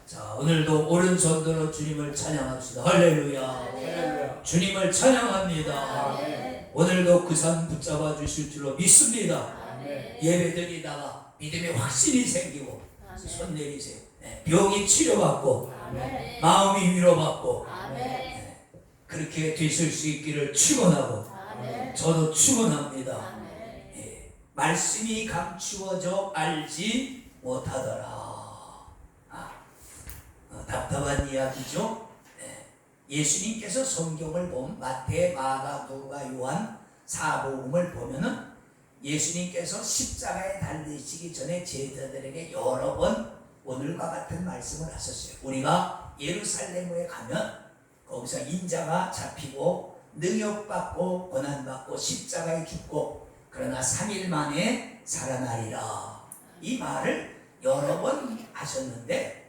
자, 오늘도 오른손으로 주님을 찬양합시다. 할렐루야. 할렐루야. 주님을 찬양합니다. 아멘. 오늘도 그 산 붙잡아 주실 줄로 믿습니다. 아멘. 예배드리다가 믿음의 확신이 생기고 아멘. 손 내리세요. 네, 병이 치료받고 아멘. 마음이 위로받고 아멘. 그렇게 되실 수 있기를 축원하고 아멘. 저도 축원합니다. 아멘. 예, 말씀이 감추어져 알지 못하더라. 답답한 이야기죠. 예수님께서 성경을 보면 마태, 마가, 누가, 요한 사복음을 보면은 예수님께서 십자가에 달리시기 전에 제자들에게 여러 번 오늘과 같은 말씀을 하셨어요. 우리가 예루살렘에 가면 거기서 인자가 잡히고 능욕받고 고난받고 십자가에 죽고 그러나 3일 만에 살아나리라. 이 말을 여러 번 하셨는데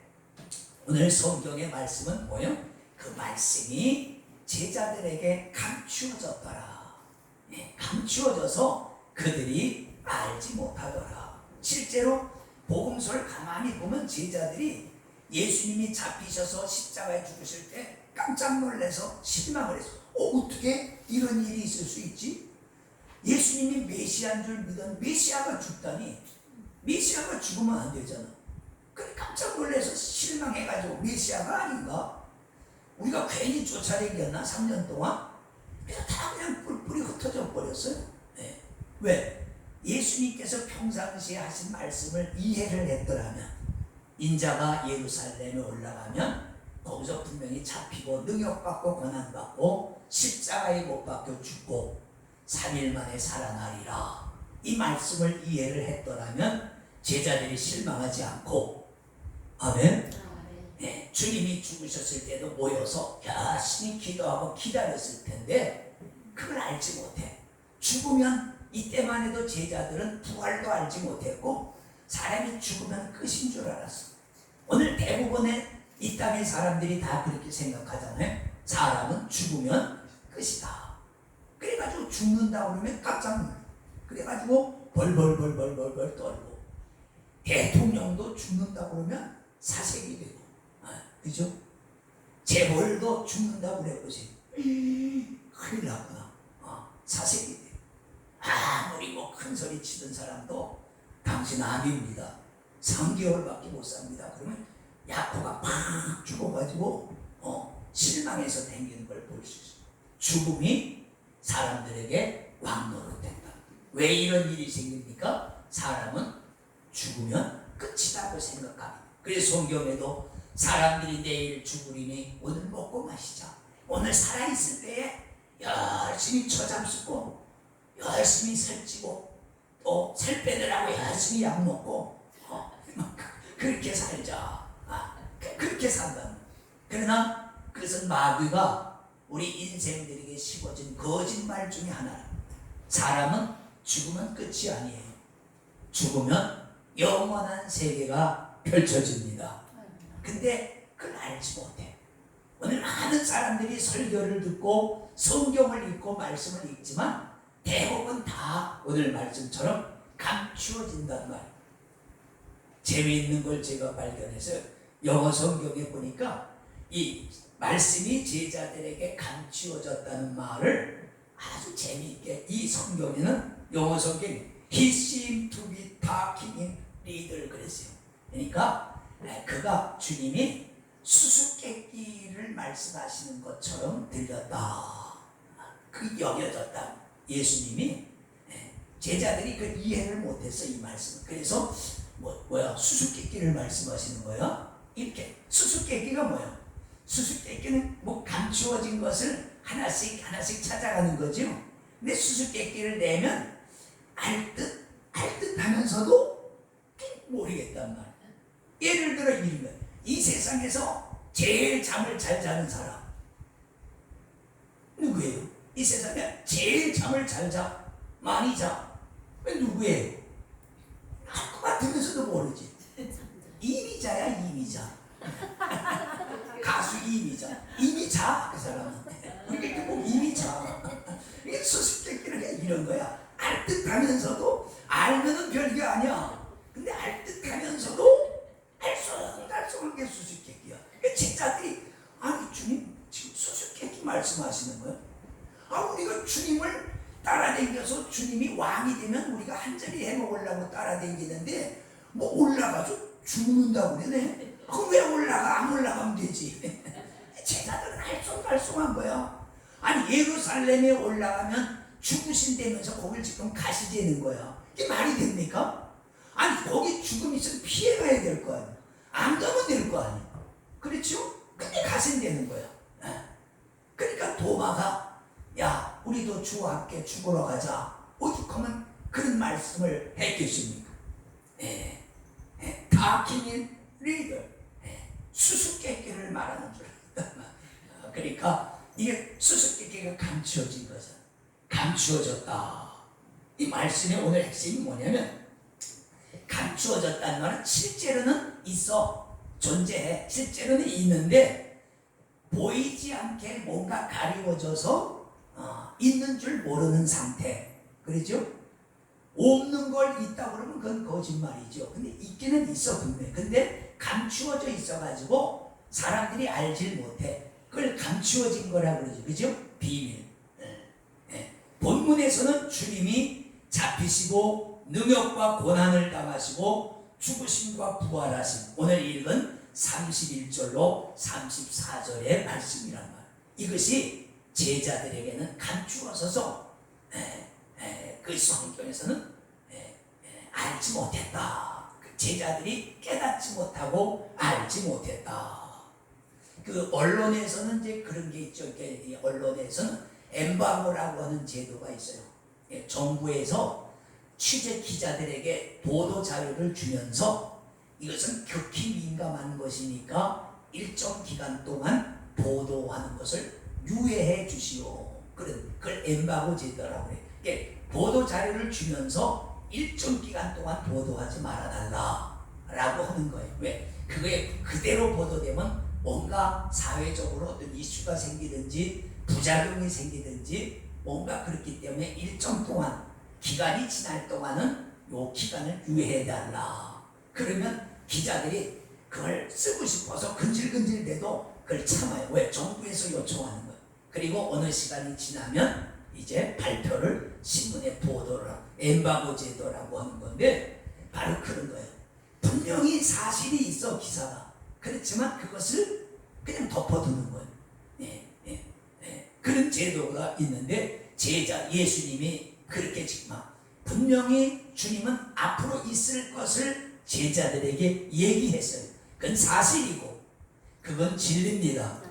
오늘 성경의 말씀은 뭐예요? 그 말씀이 제자들에게 감추어졌더라. 감추어져서 그들이 알지 못하더라. 실제로 복음서를 가만히 보면 제자들이 예수님이 잡히셔서 십자가에 죽으실 때 깜짝 놀라서 실망을 했어. 어떻게 이런 일이 있을 수 있지? 예수님이 메시아인 줄 믿었는데 메시아가 죽다니. 메시아가 죽으면 안 되잖아. 그래 깜짝 놀라서 실망해가지고 메시아가 아닌가? 우리가 괜히 쫓아다녔나 3년 동안? 그래서 다 그냥 뿔뿔이 흩어져 버렸어요. 네. 왜? 예수님께서 평상시에 하신 말씀을 이해를 했더라면 인자가 예루살렘에 올라가면 거기서 분명히 잡히고 능욕받고 고난받고 십자가에 못 박혀 죽고 3일 만에 살아나리라. 이 말씀을 이해를 했더라면 제자들이 실망하지 않고 아멘. 네, 주님이 죽으셨을 때도 모여서 열심히 기도하고 기다렸을 텐데 그걸 알지 못해. 죽으면 이때만 해도 제자들은 부활도 알지 못했고 사람이 죽으면 끝인 줄 알았어. 오늘 대부분의 이 땅의 사람들이 다 그렇게 생각하잖아요. 사람은 죽으면 끝이다. 그래가지고 죽는다 그러면 깜짝 놀라. 그래가지고 벌벌벌벌벌 떨고 대통령도 죽는다 그러면 사색이 되고 그죠? 재벌도 죽는다고 그래보세요. 큰일 났구나. 사색이 돼. 아무리 뭐 큰 소리 치던 사람도 당신 암입니다. 3개월밖에 못 삽니다. 그러면 야코가 팍 죽어가지고 실망해서 댕기는 걸 볼 수 있어요. 죽음이 사람들에게 왕노릇된다. 왜 이런 일이 생깁니까? 사람은 죽으면 끝이라고 생각합니다. 그래서 성경에도 사람들이 내일 죽으리니 오늘 먹고 마시자. 오늘 살아있을 때에 열심히 처잠쓰고 열심히 살찌고 또 살 빼느라고 열심히 약 먹고 그렇게 살자. 그렇게 산다. 그러나 그것은 마귀가 우리 인생들에게 심어진 거짓말 중에 하나라. 사람은 죽으면 끝이 아니에요. 죽으면 영원한 세계가 펼쳐집니다. 근데 그걸 알지 못해. 오늘 많은 사람들이 설교를 듣고 성경을 읽고 말씀을 읽지만 대부분 다 오늘 말씀처럼 감추어진단 말이에요. 재미있는 걸 제가 발견해서 영어 성경에 보니까 이 말씀이 제자들에게 감추어졌다는 말을 아주 재미있게 이 성경에는 영어 성경에 He seemed to be talking in riddle 그랬어요. 그러니까 그가 주님이 수수께끼를 말씀하시는 것처럼 들렸다. 그 여겨졌다. 예수님이 제자들이 그 이해를 못했어 이 말씀을. 그래서 뭐야 수수께끼를 말씀하시는 거야? 이렇게 수수께끼가 뭐야? 수수께끼는 뭐 감추어진 것을 하나씩 찾아가는 거죠. 근데 수수께끼를 내면 알 듯 하면서도 모르겠단 말이야. 예를 들어 이런 거야. 이 세상에서 제일 잠을 잘 자는 사람 누구예요? 이 세상에 제일 잠을 잘 자, 많이 자. 왜 누구예요? 할 것 같으면서도 모르지. 이미자야 이미자. 가수 이미자. 이미자 그 사람은. 그러니까 꼭 이미자. 이게 수수께끼를 해 이런 거야. 알 듯하면서도 알면은 별게 아니야. 근데 알 듯하면서도 알 수 말씀한 게 수수께끼야. 그러니까 제자들이 아니 주님 지금 수수께끼 말씀하시는 거예요? 아 우리가 주님을 따라다녀서 주님이 왕이 되면 우리가 한자리 해먹으려고 따라다니는데 뭐 올라가서 죽는다고 그러네. 그럼 왜 올라가? 안 올라가면 되지. 제자들은 알쏭달쏭한 거야. 아니 예루살렘에 올라가면 죽으신다면서 거길 지금 가시지는 거야. 이게 말이 됩니까? 아니 거기 죽음이 있으면 피해가야 될 거 아니야. 안 가면 될 거 아니야. 그렇죠? 근데 가신다는 거야. 그러니까 도마가 야 우리도 주와 함께 죽으러 가자. 오죽하면 그런 말씀을 했겠습니까? 다킹인 리더 수수께끼를 말하는 줄. 그러니까 이게 수수께끼가 감추어진 거죠. 감추어졌다. 이 말씀의 오늘 핵심이 뭐냐면 감추어졌다는 말은 실제로는 있어. 존재해. 실제로는 있는데 보이지 않게 뭔가 가리워져서 있는 줄 모르는 상태. 그렇죠? 없는 걸 있다고 그러면 그건 거짓말이죠. 근데 있기는 있어 분명히. 근데 감추어져 있어가지고 사람들이 알질 못해. 그걸 감추어진 거라 그러죠. 그죠? 비밀. 본문에서는 주님이 잡히시고 능력과 고난을 당하시고 죽으심과 부활하심. 오늘 읽은 31절로 34절의 말씀이란 말. 이것이 제자들에게는 감추어서서 그 성경에서는 알지 못했다. 제자들이 깨닫지 못하고 알지 못했다. 그 언론에서는 이제 그런 게 있죠. 이 언론에서는 엠바고라고 하는 제도가 있어요. 정부에서 취재 기자들에게 보도 자료를 주면서 이것은 극히 민감한 것이니까 일정 기간 동안 보도하는 것을 유예해 주시오. 그걸 엠바고 제도라고 해요. 보도 자료를 주면서 일정 기간 동안 보도하지 말아달라라고 하는 거예요. 왜? 그거에 그대로 보도되면 뭔가 사회적으로 어떤 이슈가 생기든지 부작용이 생기든지 뭔가 그렇기 때문에 일정 동안 기간이 지날 동안은 요 기간을 유예해달라. 그러면 기자들이 그걸 쓰고 싶어서 근질근질대도 그걸 참아요. 왜? 정부에서 요청하는 거예요. 그리고 어느 시간이 지나면 이제 발표를 신문에 보도를 엠바고 제도라고 하는 건데 바로 그런 거예요. 분명히 사실이 있어 기사가. 그렇지만 그것을 그냥 덮어두는 거예요. 그런 제도가 있는데 예수님이 그렇게 지금 분명히 주님은 앞으로 있을 것을 제자들에게 얘기했어요. 그건 사실이고 그건 진리입니다.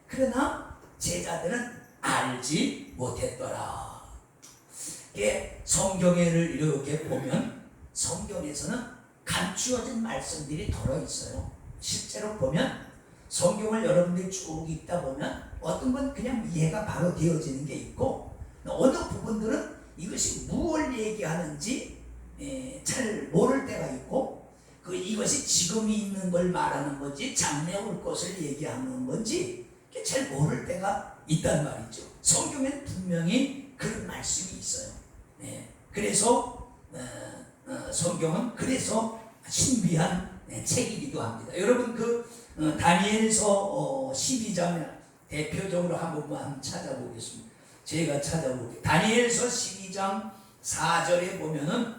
그러나 제자들은 알지 못했더라. 성경을 이렇게 보면 성경에서는 감추어진 말씀들이 덜어 있어요. 실제로 보면 성경을 여러분들이 쭉 읽다 보면 어떤 건 그냥 이해가 바로 되어지는 게 있고 어느 부분들은 이것이 무엇을 얘기하는지 잘 모를 때가 있고 이것이 지금 있는 걸 말하는 건지 장래 올 것을 얘기하는 건지 잘 모를 때가 있단 말이죠. 성경에는 분명히 그런 말씀이 있어요. 그래서 성경은 그래서 신비한 책이기도 합니다. 여러분 다니엘서 12장 대표적으로 한 번만 찾아보겠습니다. 제가 찾아볼게요. 다니엘서 12장 4절에 보면은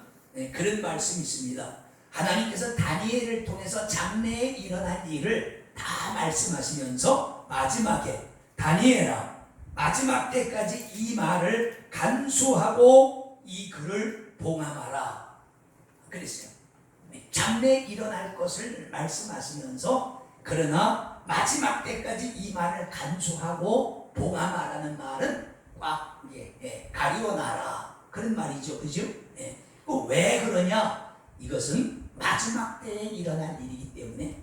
그런 말씀이 있습니다. 하나님께서 다니엘을 통해서 장래에 일어날 일을 다 말씀하시면서 마지막에 다니엘아 마지막 때까지 이 말을 간수하고 이 글을 봉함하라 그랬어요. 장래에 일어날 것을 말씀하시면서 그러나 마지막 때까지 이 말을 간수하고 봉함하라는 말은 꽉 가리워놔라 그런 말이죠. 그죠? 왜 그러냐? 이것은 마지막 때에 일어날 일이기 때문에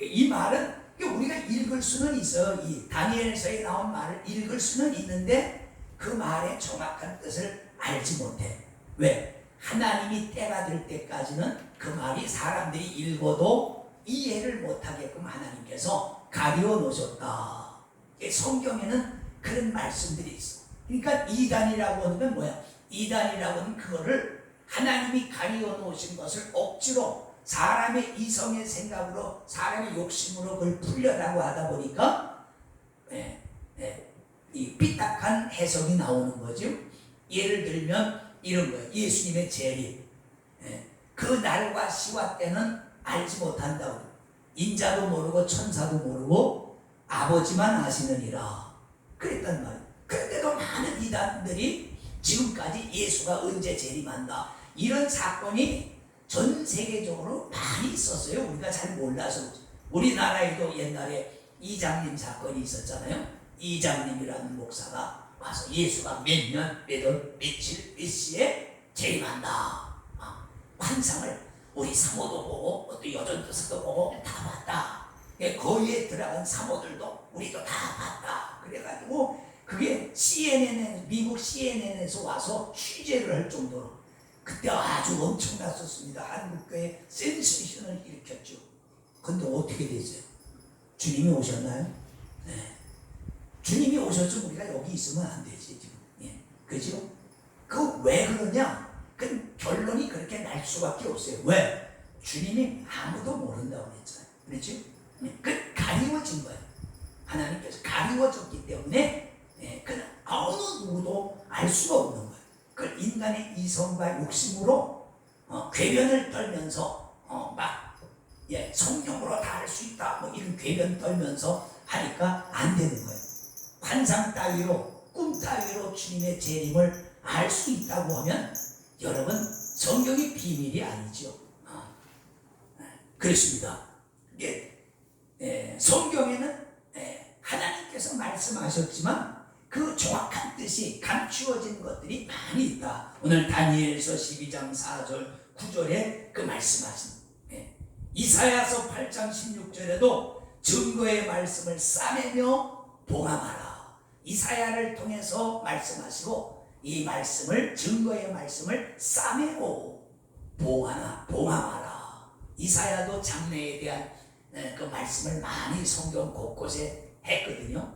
이 말은 우리가 읽을 수는 있어요. 이 다니엘서에 나온 말을 읽을 수는 있는데 그 말의 정확한 뜻을 알지 못해. 왜? 하나님이 때가 될 때까지는 그 말이 사람들이 읽어도 이해를 못하게끔 하나님께서 가리워 놓으셨다. 성경에는 그런 말씀들이 있어. 그러니까 이단이라고 하는 건 뭐야? 이단이라고 하는 그거를 하나님이 가리워 놓으신 것을 억지로 사람의 이성의 생각으로 사람의 욕심으로 그걸 풀려다고 하다 보니까 이 삐딱한 해석이 나오는 거죠. 예를 들면 이런 거예요. 예수님의 재림. 그 날과 시와 때는 알지 못한다고. 인자도 모르고 천사도 모르고 아버지만 아시느니라. 그랬단 말이에요. 그런데도 많은 이단들이 지금까지 예수가 언제 재림한다, 이런 사건이 전 세계적으로 많이 있었어요. 우리가 잘 몰라서. 우리나라에도 옛날에 이장님 사건이 있었잖아요. 이장님이라는 목사가 와서 예수가 몇 년, 몇 월, 며칠, 몇 시에 재림한다, 환상을 우리 사모도 보고 또 여전도서도 보고 다 봤다. 거기에 들어간 사모들도 우리도 다 봤다. 그래가지고 그게 CNN에, 미국 CNN에서 와서 취재를 할 정도로 그때 아주 엄청났었습니다. 한국교회 센세이션을 일으켰죠. 근데 어떻게 됐어요? 주님이 오셨나요? 네. 주님이 오셔서 우리가 여기 있으면 안 되지 지금. 그죠? 그 왜 그러냐? 그 결론이 그렇게 날 수밖에 없어요. 왜? 주님이 아무도 모른다고 그랬잖아요. 그렇죠? 그 가리워진 거예요. 하나님께서 가리워졌기 때문에 그는 어느 누구도 알 수가 없는 거예요. 그 인간의 이성과 욕심으로 궤변을 떨면서 성령으로 다 할 수 있다, 뭐 이런 궤변 떨면서 하니까 안 되는 거예요. 환상 따위로, 꿈 따위로 주님의 재림을 알 수 있다고 하면 여러분, 성경이 비밀이 아니죠. 그렇습니다. 성경에는 하나님께서 말씀하셨지만 그 정확한 뜻이 감추어진 것들이 많이 있다. 오늘 다니엘서 12장 4절 9절에 그 말씀하신 이사야서 8장 16절에도 증거의 말씀을 싸매며 봉함하라. 이사야를 통해서 말씀하시고 이 말씀을, 증거의 말씀을 싸매고 봉함하라. 이사야도 장래에 대한 그 말씀을 많이 성경 곳곳에 했거든요.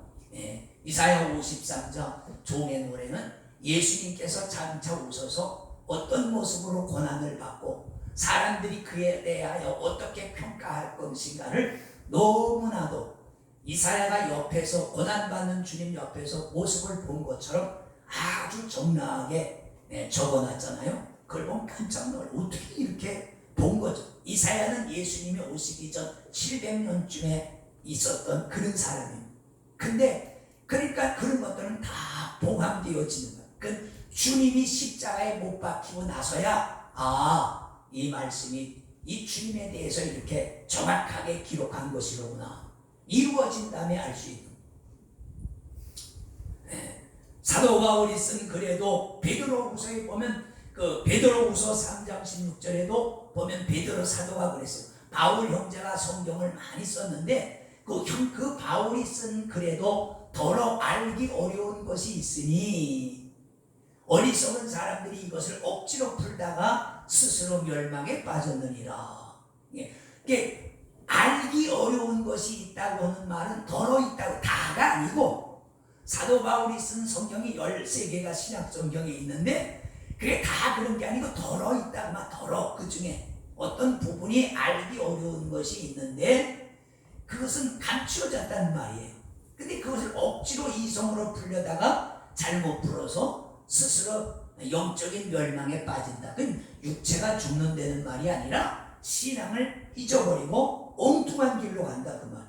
이사야 53장 종의 노래는 예수님께서 장차 오셔서 어떤 모습으로 고난을 받고 사람들이 그에 대하여 어떻게 평가할 것인가를 너무나도 이사야가 옆에서, 고난받는 주님 옆에서 모습을 본 것처럼 아주 적나하게 적어놨잖아요. 그걸 보면 깜짝 놀라. 어떻게 이렇게 본 거죠. 이사야는 예수님이 오시기 전 700년쯤에 있었던 그런 사람입니다. 근데 그러니까 그런 것들은 다 봉함되어지는 거예요. 그 주님이 십자가에 못 박히고 나서야 이 말씀이 이 주님에 대해서 이렇게 정확하게 기록한 것이로구나, 이루어진 다음에 알 수 있는. 사도 바울이 쓴 글에도 베드로후서에 보면 그 베드로후서 3장 16절에도 보면 베드로 사도가 그랬어요. 바울 형제가 성경을 많이 썼는데 그 바울이 쓴 글에도 더러 알기 어려운 것이 있으니 어리석은 사람들이 이것을 억지로 풀다가 스스로 멸망에 빠졌느니라. 이게 알기 어려운 것이 있다고 하는 말은 더러 있다고, 다가 아니고, 사도 바울이 쓴 성경이 13개가 신약 성경에 있는데 그게 다 그런 게 아니고 더러 있다고만, 더러 그 중에 어떤 부분이 알기 어려운 것이 있는데 그것은 감추어졌다는 말이에요. 근데 그것을 억지로 이성으로 풀려다가 잘못 풀어서 스스로 영적인 멸망에 빠진다. 그건 육체가 죽는다는 말이 아니라 신앙을 잊어버리고 엉뚱한 길로 간다, 그 말.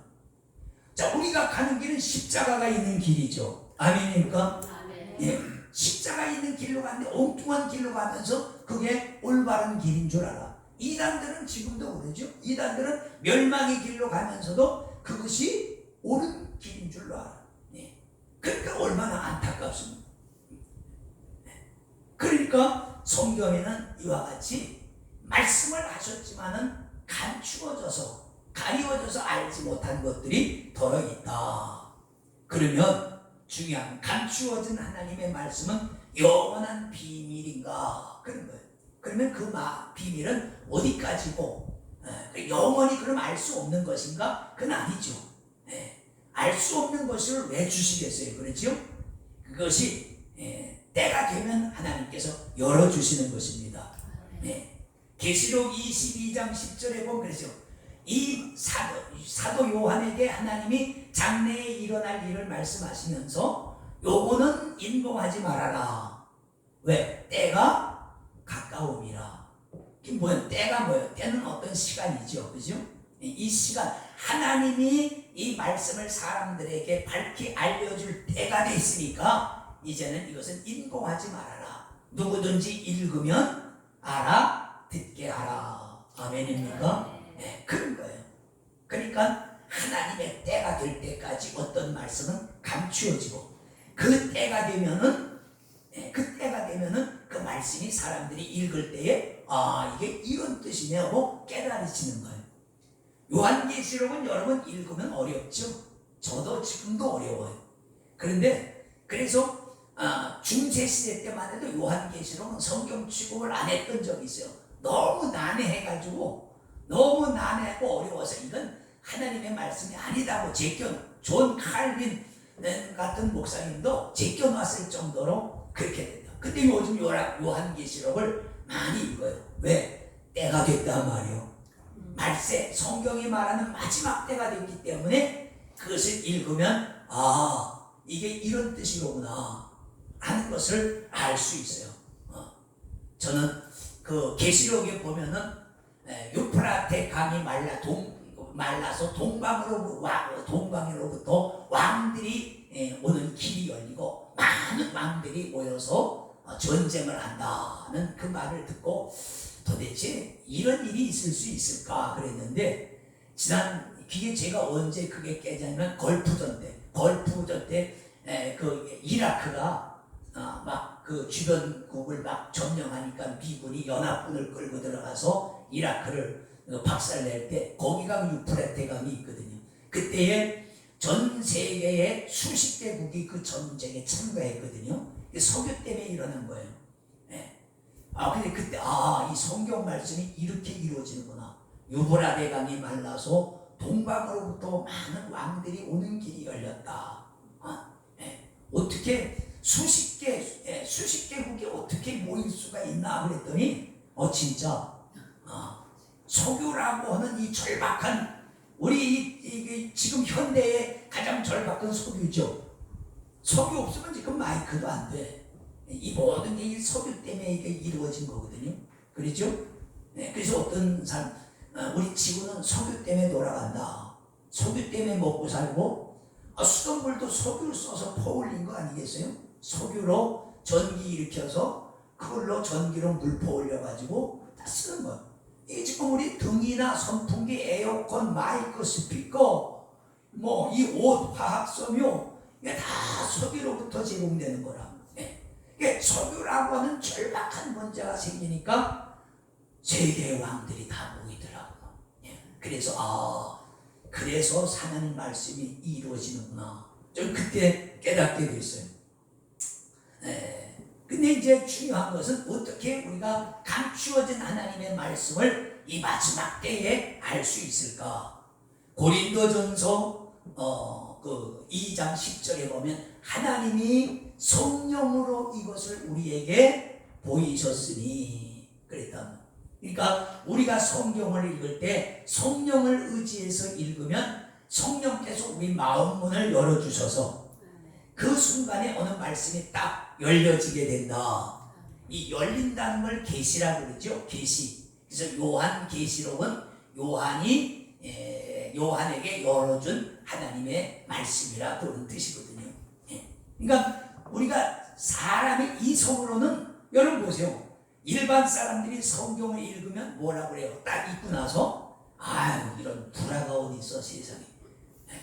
자, 우리가 가는 길은 십자가가 있는 길이죠. 아멘입니까? 아멘. 십자가 있는 길로 가는데 엉뚱한 길로 가면서 그게 올바른 길인 줄 알아. 이단들은 지금도 그러죠. 이단들은 멸망의 길로 가면서도 그것이 옳은 길인 줄로 알아. 그러니까 얼마나 안타깝습니다. 그러니까 성경에는 이와 같이 말씀을 하셨지만은 감추어져서, 가리워져서 알지 못한 것들이 더러 있다. 그러면 중요한, 감추어진 하나님의 말씀은 영원한 비밀인가, 그런 거예요. 그러면 그 비밀은 어디까지고, 영원히 그럼 알 수 없는 것인가? 그건 아니죠. 알 수 없는 것을 왜 주시겠어요? 그렇죠? 그것이 때가 되면 하나님께서 열어주시는 것입니다. 계시록 22장 10절에 보면 그러죠. 이 사도 요한에게 하나님이 장래에 일어날 일을 말씀하시면서 요거는 인봉하지 말아라. 왜? 때가 가까움이라. 이게 뭐예요? 때가 뭐예요? 때는 어떤 시간이죠. 그죠? 이 시간, 하나님이 이 말씀을 사람들에게 밝히 알려줄 때가 됐으니까 이제는 이것은 인공하지 말아라. 누구든지 읽으면 알아 듣게 하라. 아멘입니까? 네, 그런 거예요. 그러니까 하나님의 때가 될 때까지 어떤 말씀은 감추어지고 그 때가 되면은 그 말씀이 사람들이 읽을 때에 이게 이런 뜻이네 하고 깨달으시는 거예요. 요한계시록은 여러분 읽으면 어렵죠. 저도 지금도 어려워요. 그래서 중세시대 때만 해도 요한계시록은 성경 취급을 안 했던 적이 있어요. 너무 난해해가지고 너무 난해하고 어려워서 이건 하나님의 말씀이 아니다고 존 칼빈 같은 목사님도 제껴놨을 정도로 그렇게 된다. 근데 요즘 요한계시록을 많이 읽어요. 왜? 때가 됐단 말이에요. 말세, 성경이 말하는 마지막 때가 됐기 때문에 그것을 읽으면 이게 이런 뜻이로구나 하는 것을 알 수 있어요. 저는 그 계시록에 보면은 유프라테 강이 말라서 동방으로부터 왕들이 오는 길이 열리고 많은 왕들이 모여서 전쟁을 한다는 그 말을 듣고 도대체 이런 일이 있을 수 있을까 그랬는데 그게 제가 언제 그게 깨졌냐면 걸프전 때 그 이라크가 막 그 주변국을 막 점령하니까 미군이 연합군을 끌고 들어가서 이라크를 박살낼 때 거기가 유프라테 강이 있거든요. 그때에 전 세계의 수십 개국이 그 전쟁에 참가했거든요. 석유 때문에 일어난 거예요. 근데 그때 이 성경 말씀이 이렇게 이루어지는구나. 유브라데 강이 말라서 동방으로부터 많은 왕들이 오는 길이 열렸다. 어떻게 수십 개국이 어떻게 모일 수가 있나 그랬더니 진짜 석유라고 하는 이 절박한 우리 지금 현대의 가장 절박한 석유죠. 석유 없으면 지금 마이크도 안 돼. 이 모든 게 이 석유 때문에 이게 이루어진 거거든요. 그렇죠? 그래서 어떤 사람 우리 지구는 석유 때문에 돌아간다. 석유 때문에 먹고 살고 수돗물도 석유를 써서 퍼올린 거 아니겠어요? 석유로 전기 일으켜서 그걸로 전기로 물 퍼올려가지고 다 쓰는 거예요. 이게 지금 우리 등이나 선풍기, 에어컨, 마이크, 스피커, 이 옷, 화학섬유 이게 다 석유로부터 제공되는 거라. 석유라고 하는 절박한 문제가 생기니까 세계의 왕들이 다 모이더라고요. 그래서 하나님 말씀이 이루어지는구나. 좀 그때 깨닫게 됐어요. 근데 이제 중요한 것은 어떻게 우리가 감추어진 하나님의 말씀을 이 마지막 때에 알 수 있을까? 고린도전서 2장 10절에 보면 하나님이 성령으로 이것을 우리에게 보이셨으니 그랬다. 그러니까 우리가 성경을 읽을 때 성령을 의지해서 읽으면 성령께서 우리 마음 문을 열어주셔서 그 순간에 어느 말씀이 딱 열려지게 된다. 이 열린다는 걸 계시라고 그러죠. 계시. 그래서 요한계시록은 요한에게 열어준 하나님의 말씀이라 그런 뜻이거든요. 그러니까 우리가 사람의 이성으로는 여러분 보세요. 일반 사람들이 성경을 읽으면 뭐라고 그래요? 딱 읽고 나서 이런 불화가 어디 있어 세상에.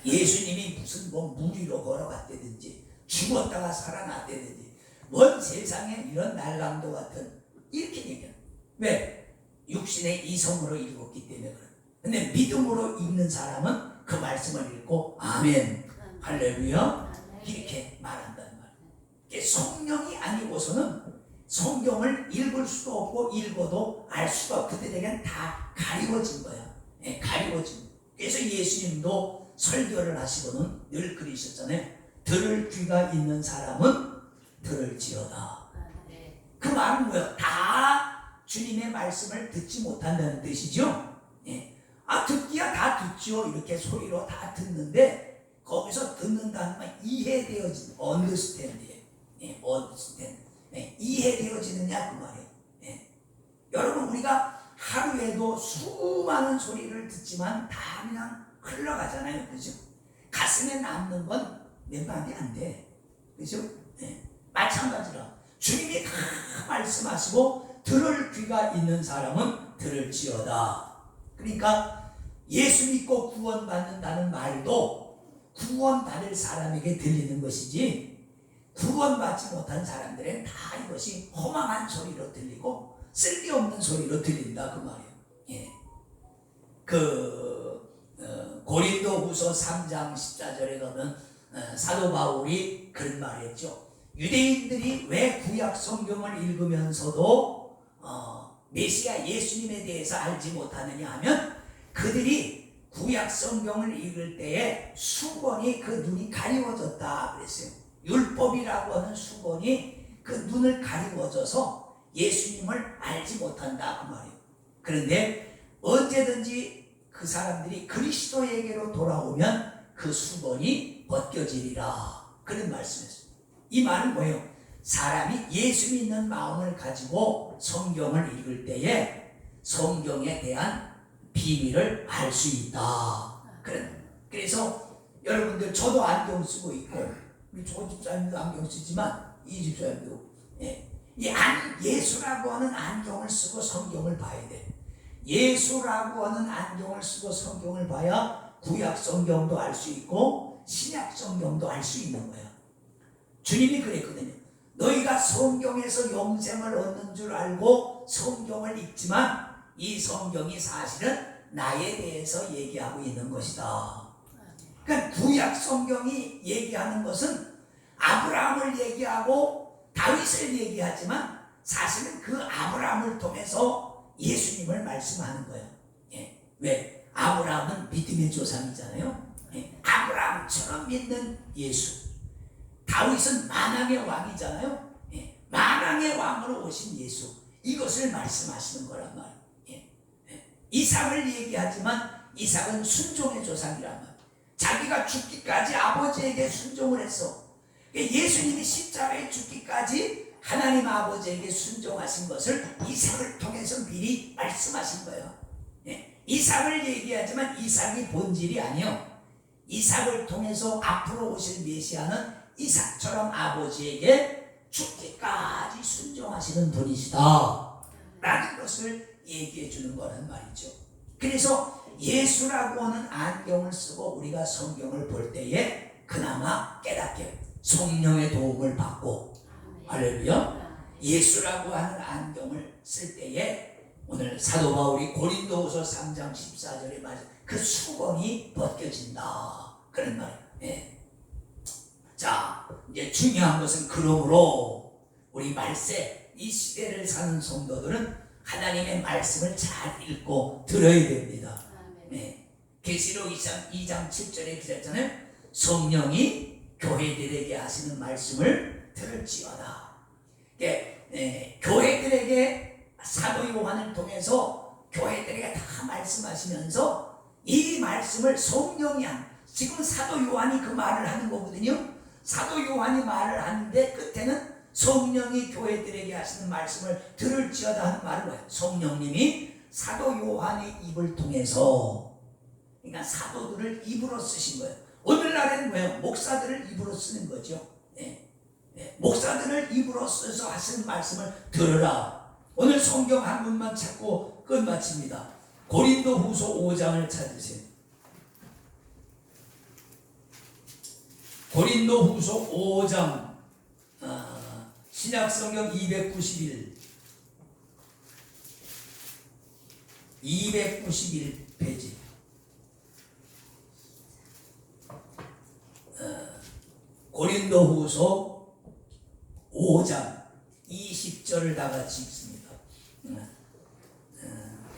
예수님이 무슨 물 위로 걸어갔다든지 죽었다가 살아났다든지 뭔 세상에 이런 날강도 같은 이렇게 얘기해요. 왜? 육신의 이성으로 읽었기 때문에 그래. 근데 믿음으로 읽는 사람은 그 말씀을 읽고 아멘 할렐루야 이렇게 말한다는 말이에요. 성령이 아니고서는 성경을 읽을 수도 없고 읽어도 알 수가 없고 그들에게는 다 가리워진 거야. 가리워진. 그래서 예수님도 설교를 하시고는 늘 그러셨잖아요. 들을 귀가 있는 사람은 들을지어다. 그 말은 뭐야? 다 주님의 말씀을 듣지 못한다는 뜻이죠. 예. 듣기야 다 듣죠. 이렇게 소리로 다 듣는데 거기서 듣는다는 말 이해되어진 understand, 예, understand, 예, 이해되어지느냐 그 말이에요. 예. 여러분 우리가 하루에도 수많은 소리를 듣지만 다 그냥 흘러가잖아요, 그죠? 가슴에 남는 건 몇 마디 안 돼, 그죠? 예. 마찬가지로 주님이 다 말씀하시고 들을 귀가 있는 사람은 들을지어다. 그러니까 예수 믿고 구원받는다는 말도 구원받을 사람에게 들리는 것이지 구원받지 못한 사람들은 다 이것이 허망한 소리로 들리고 쓸데없는 소리로 들린다 그 말이에요. 예. 고린도후서 3장 14절에 가면 사도 바울이 그런 말을 했죠. 유대인들이 왜 구약 성경을 읽으면서도 메시아 예수님에 대해서 알지 못하느냐 하면 그들이 구약 성경을 읽을 때에 수건이 그 눈이 가리워졌다 그랬어요. 율법이라고 하는 수건이 그 눈을 가리워져서 예수님을 알지 못한다 그 말이에요. 그런데 언제든지 그 사람들이 그리스도에게로 돌아오면 그 수건이 벗겨지리라 그런 말씀이었어요. 이 말은 뭐예요? 사람이 예수 믿는 마음을 가지고 성경을 읽을 때에 성경에 대한 비밀을 알 수 있다. 그래서 여러분들 저도 안경 쓰고 있고 우리 조 집사님도 안경 쓰지만 이 집사님도 예수라고 하는 안경을 쓰고 성경을 봐야 돼. 예수라고 하는 안경을 쓰고 성경을 봐야 구약 성경도 알 수 있고 신약 성경도 알 수 있는 거야. 주님이 그랬거든요. 너희가 성경에서 영생을 얻는 줄 알고 성경을 읽지만 이 성경이 사실은 나에 대해서 얘기하고 있는 것이다. 그러니까 구약 성경이 얘기하는 것은 아브라함을 얘기하고 다윗을 얘기하지만 사실은 그 아브라함을 통해서 예수님을 말씀하는 거예요. 예. 왜? 아브라함은 믿음의 조상이잖아요. 예. 아브라함처럼 믿는 예수. 다윗은 만왕의 왕이잖아요. 예. 만왕의 왕으로 오신 예수. 이것을 말씀하시는 거란 말이에요. 예. 예. 이삭을 얘기하지만 이삭은 순종의 조상이란 말이에요. 자기가 죽기까지 아버지에게 순종을 했어. 예수님이 십자가에 죽기까지 하나님 아버지에게 순종하신 것을 이삭을 통해서 미리 말씀하신 거예요. 예. 이삭을 얘기하지만 이삭이 본질이 아니요. 이삭을 통해서 앞으로 오실 메시아는 이삭처럼 아버지에게 죽기까지 순종하시는 분이시다 라는 것을 얘기해 주는 거란 말이죠. 그래서 예수라고 하는 안경을 쓰고 우리가 성경을 볼 때에 그나마 깨닫게 성령의 도움을 받고, 할렐루야, 예수라고 하는 안경을 쓸 때에 오늘 사도 바울이 고린도후서 3장 14절에 말씀 그 수건이 벗겨진다 그런 말이에요. 예. 자, 이제 중요한 것은 그러므로 우리 말세 이 시대를 사는 성도들은 하나님의 말씀을 잘 읽고 들어야 됩니다. 네. 계시록 2장 7절에 기록했잖아요. 성령이 교회들에게 하시는 말씀을 들을지어다. 교회들에게 사도 요한을 통해서 교회들에게 다 말씀하시면서 이 말씀을 성령이 지금 사도 요한이 그 말을 하는 거거든요. 사도 요한이 말을 하는데 끝에는 성령이 교회들에게 하시는 말씀을 들을지어다 하는 말은 뭐예요? 성령님이 사도 요한의 입을 통해서, 그러니까 사도들을 입으로 쓰신 거예요. 오늘날에는 뭐예요? 목사들을 입으로 쓰는 거죠. 네. 네. 목사들을 입으로 써서 하시는 말씀을 들으라. 오늘 성경 한 문만 찾고 끝마칩니다. 고린도후서 5장을 찾으세요. 고린도후서 5장 신약성경 291페이지. 고린도후서 5장 20절을 다 같이 읽습니다.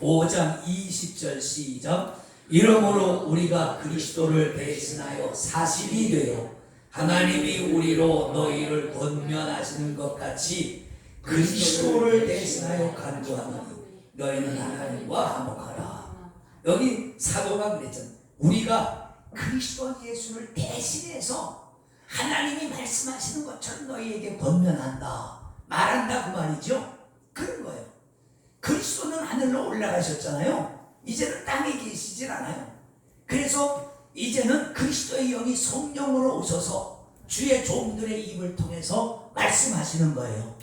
5장 20절 시작. 이러므로 우리가 그리스도를 대신하여 사실이 되어 하나님이 우리로 너희를 권면하시는 것 같이 그리스도를 대신하여 간구하노니 너희는 하나님과 화목하라. 여기 사도가 그랬잖아요. 우리가 그리스도 예수를 대신해서 하나님이 말씀하시는 것처럼 너희에게 권면한다, 말한다, 그 말이죠. 그런 거예요. 그리스도는 하늘로 올라가셨잖아요. 이제는 땅에 계시질 않아요. 그래서 이제는 그리스도의 영이 성령으로 오셔서 주의 종들의 입을 통해서 말씀하시는 거예요.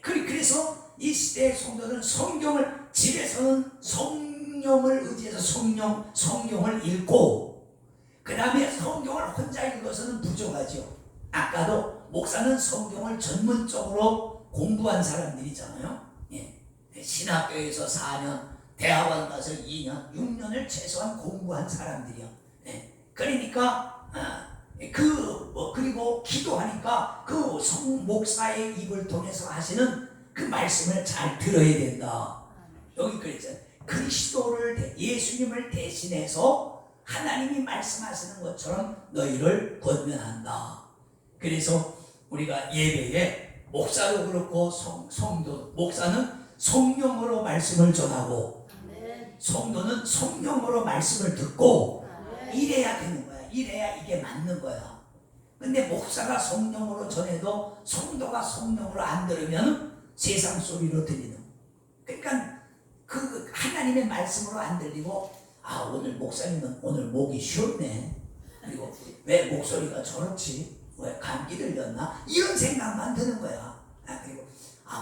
그래서 이 시대의 성도는 성경을, 집에서는 성령을 의지해서 성경을 읽고, 그 다음에 성경을 혼자 읽어서는 부족하죠. 아까도 목사는 성경을 전문적으로 공부한 사람들이잖아요. 신학교에서 4년, 대학원 가서 2년, 6년을 최소한 공부한 사람들이요. 그러니까 그리고 기도하니까 그 목사의 입을 통해서 하시는 그 말씀을 잘 들어야 된다. 여기 그랬잖아요. 그리스도를, 예수님을 대신해서 하나님이 말씀하시는 것처럼 너희를 권면한다. 그래서 우리가 예배에 목사도 그렇고 성도, 목사는 성령으로 말씀을 전하고 성도는 성령으로 말씀을 듣고 이래야 되는 거야. 이래야 이게 맞는 거야. 근데 목사가 성령으로 전해도 성도가 성령으로 안 들으면 세상 소리로 들리는 거야. 그러니까 그 하나님의 말씀으로 안 들리고, 아, 오늘 목사님은 오늘 목이 쉬었네, 그리고 왜 목소리가 저렇지, 왜 감기 들렸나, 이런 생각만 드는 거야. 그리고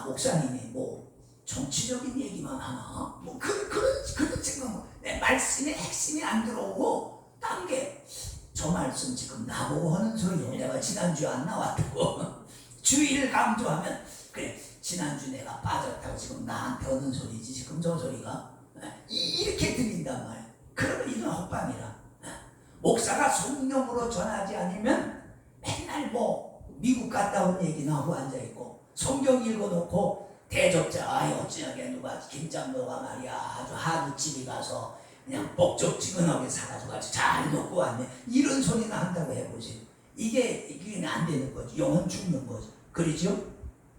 목사님이 뭐 정치적인 얘기만 하나, 뭐 그런 생각, 내 말씀의 핵심이 안 들어오고, 딴 게 저 말씀 지금 나보고 하는 소리요. 내가 지난주에 안 나왔다고 주의를 강조하면, 그래, 지난주 내가 빠졌다고 지금 나한테 하는 소리지 지금 저 소리가, 이렇게 들린단 말이야. 그러면 이건 헛방이라. 목사가 성령으로 전하지 않으면 맨날 뭐 미국 갔다 온 얘기나 하고 앉아있고, 성경 읽어놓고 대적자, 어찌하게 누가 김장로가 말이야 아주 한우집에 가서 그냥 뻑적지근하게 사가지고 잘 먹고 왔네, 이런 소리나 한다고 해보세요. 이게 안 되는 거죠. 영혼 죽는 거죠. 그러죠?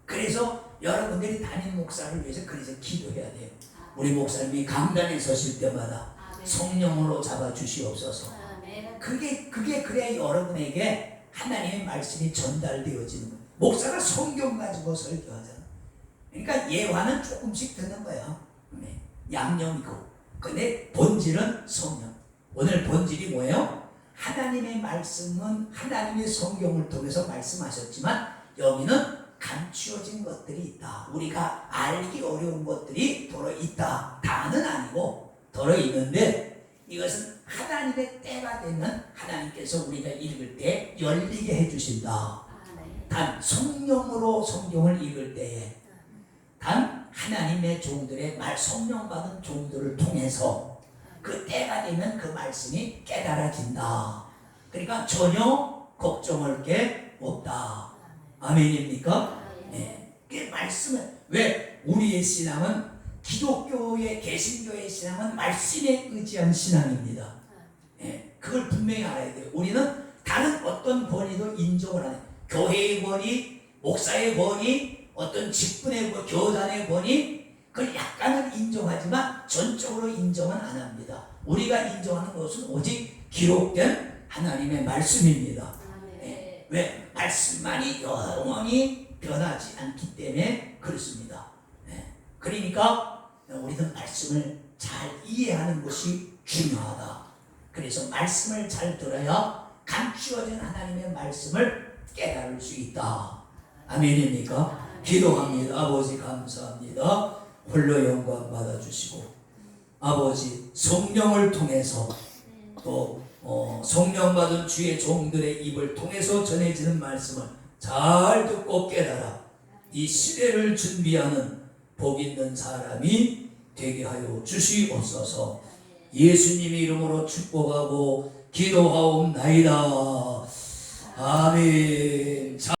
그래서 여러분들이 담임 목사를 위해서 그래서 기도해야 돼요. 우리 목사님이 강단에 서실 때마다 성령으로 잡아주시옵소서. 그게 그래야 여러분에게 하나님의 말씀이 전달되어지는 거예요. 목사가 성경 가지고 설교하잖아. 그러니까 예화는 조금씩 듣는 거야. 양념이고. 근데 본질은 성령. 오늘 본질이 뭐예요? 하나님의 말씀은 하나님의 성경을 통해서 말씀하셨지만 여기는 감추어진 것들이 있다. 우리가 알기 어려운 것들이 더러 있다. 다는 아니고 더러 있는데, 이것은 하나님의 때가 되면 하나님께서 우리가 읽을 때 열리게 해주신다. 단 성령으로 성경을 읽을 때에, 단 하나님의 종들의 성령 받은 종들을 통해서 그 때가 되면 그 말씀이 깨달아진다. 그러니까 전혀 걱정할 게 없다. 아멘입니까? 그 말씀은, 왜 우리의 신앙은, 기독교의 개신교의 신앙은 말씀에 의지한 신앙입니다. 그걸 분명히 알아야 돼요. 우리는 다른 어떤 권위도 인정을 안 해요. 교회의 권위, 목사의 권위, 어떤 직분의 권위, 교단의 권위, 그걸 약간은 인정하지만 전적으로 인정은 안 합니다. 우리가 인정하는 것은 오직 기록된 하나님의 말씀입니다. 왜? 말씀만이 영원히 변하지 않기 때문에 그렇습니다. 그러니까 우리는 말씀을 잘 이해하는 것이 중요하다. 그래서 말씀을 잘 들어야 감추어진 하나님의 말씀을 깨달을 수 있다. 아멘입니까? 기도합니다. 아버지 감사합니다. 홀로 영광 받아주시고, 아버지 성령을 통해서 또 성령 받은 주의 종들의 입을 통해서 전해지는 말씀을 잘 듣고 깨달아 이 시대를 준비하는 복 있는 사람이 되게 하여 주시옵소서. 예수님의 이름으로 축복하고 기도하옵나이다. 아멘.